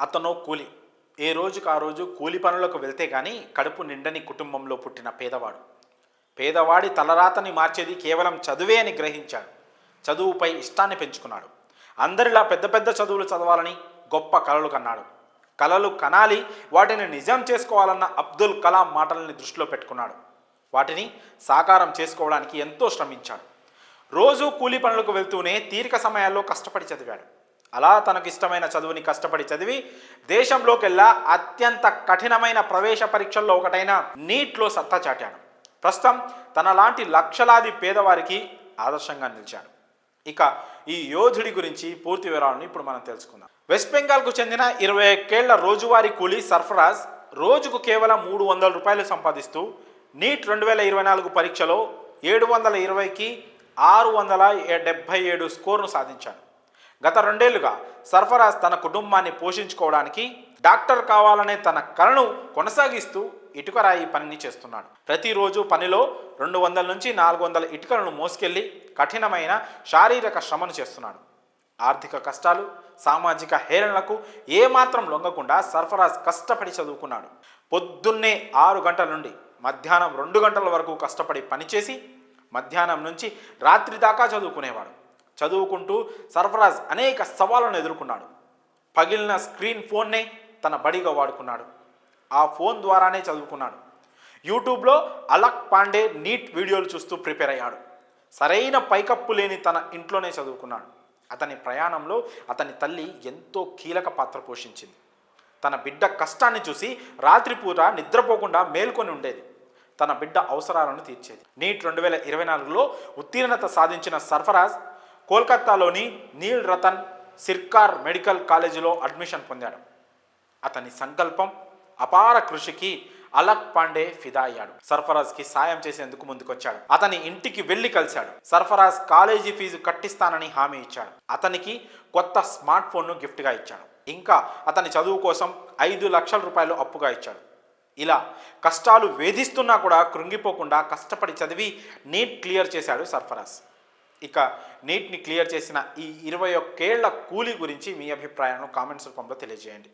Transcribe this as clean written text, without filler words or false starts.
అతను కూలి, ఏ రోజుకు ఆ రోజు కూలి పనులకు వెళ్తే కానీ కడుపు నిండని కుటుంబంలో పుట్టిన పేదవాడు. పేదవాడి తలరాతని మార్చేది కేవలం చదువే అని గ్రహించాడు. చదువుపై ఇష్టాన్ని పెంచుకున్నాడు. అందరిలా పెద్ద పెద్ద చదువులు చదవాలని గొప్ప కలలు కన్నాడు. కలలు కనాలి, వాటిని నిజం చేసుకోవాలన్న అబ్దుల్ కలాం మాటల్ని దృష్టిలో పెట్టుకున్నాడు. వాటిని సాకారం చేసుకోవడానికి ఎంతో శ్రమించాడు. రోజు కూలి పనులకు వెళ్తూనే తీరిక సమయాల్లో కష్టపడి చదివాడు. అలా తనకు ఇష్టమైన చదువుని కష్టపడి చదివి దేశంలోకెల్లా అత్యంత కఠినమైన ప్రవేశ పరీక్షల్లో ఒకటైన నీట్లో సత్తా చాటాడు. ప్రస్తుతం తనలాంటి లక్షలాది పేదవారికి ఆదర్శంగా నిలిచాడు. ఇక ఈ యోధుడి గురించి పూర్తి వివరాలను ఇప్పుడు మనం తెలుసుకుందాం. వెస్ట్ బెంగాల్కు చెందిన 21 ఏళ్ల రోజువారీ కూలీ సర్ఫరాజ్ రోజుకు కేవలం 300 రూపాయలు సంపాదిస్తూ నీట్ 2024 పరీక్షలో 720కి 677 స్కోర్ను సాధించాడు. గత 2 ఏళ్లుగా సర్ఫరాజ్ తన కుటుంబాన్ని పోషించుకోవడానికి డాక్టర్ కావాలనే తన కలను కొనసాగిస్తూ ఇటుకరాయి పనిని చేస్తున్నాడు. ప్రతిరోజు పనిలో 200 నుంచి 400 ఇటుకలను మోసుకెళ్లి కఠినమైన శారీరక శ్రమను చేస్తున్నాడు. ఆర్థిక కష్టాలు, సామాజిక హేళనలకు ఏమాత్రం లొంగకుండా సర్ఫరాజ్ కష్టపడి చదువుకున్నాడు. పొద్దున్నే 6 గంటల నుండి మధ్యాహ్నం 2 గంటల వరకు కష్టపడి పనిచేసి మధ్యాహ్నం నుంచి రాత్రి దాకా చదువుకునేవాడు. చదువుకుంటూ సర్ఫరాజ్ అనేక సవాళ్లను ఎదుర్కొన్నాడు. పగిలిన స్క్రీన్ ఫోన్నే తన బడిగా వాడుకున్నాడు. ఆ ఫోన్ ద్వారానే చదువుకున్నాడు. యూట్యూబ్లో అలక్ పాండే నీట్ వీడియోలు చూస్తూ ప్రిపేర్ అయ్యాడు. సరైన పైకప్పు లేని తన ఇంట్లోనే చదువుకున్నాడు. అతని ప్రయాణంలో అతని తల్లి ఎంతో కీలక పాత్ర పోషించింది. తన బిడ్డ కష్టాన్ని చూసి రాత్రిపూట నిద్రపోకుండా మేల్కొని ఉండేది. తన బిడ్డ అవసరాలను తీర్చేది. నీట్ 2024లో ఉత్తీర్ణత సాధించిన సర్ఫరాజ్ కోల్కతాలోని నీల్ రతన్ సిర్కార్ మెడికల్ కాలేజీలో అడ్మిషన్ పొందాడు. అతని సంకల్పం, అపార కృషికి అలక్ పాండే ఫిదా అయ్యాడు. సర్ఫరాజ్కి సాయం చేసేందుకు ముందుకొచ్చాడు. అతని ఇంటికి వెళ్లి కలిశాడు. సర్ఫరాజ్ కాలేజీ ఫీజు కట్టిస్తానని హామీ ఇచ్చాడు. అతనికి కొత్త స్మార్ట్ ఫోన్ను గిఫ్ట్గా ఇచ్చాడు. ఇంకా అతని చదువు కోసం 5 లక్షల రూపాయలు అప్పుగా ఇచ్చాడు. ఇలా కష్టాలు వేధిస్తున్నా కూడా కృంగిపోకుండా కష్టపడి చదివి నీట్ క్లియర్ చేశాడు సర్ఫరాజ్. ఇక నీట్ని క్లియర్ చేసిన ఈ 21 ఏళ్ల కూలీ గురించి మీ అభిప్రాయాలను కామెంట్స్ రూపంలో తెలియజేయండి.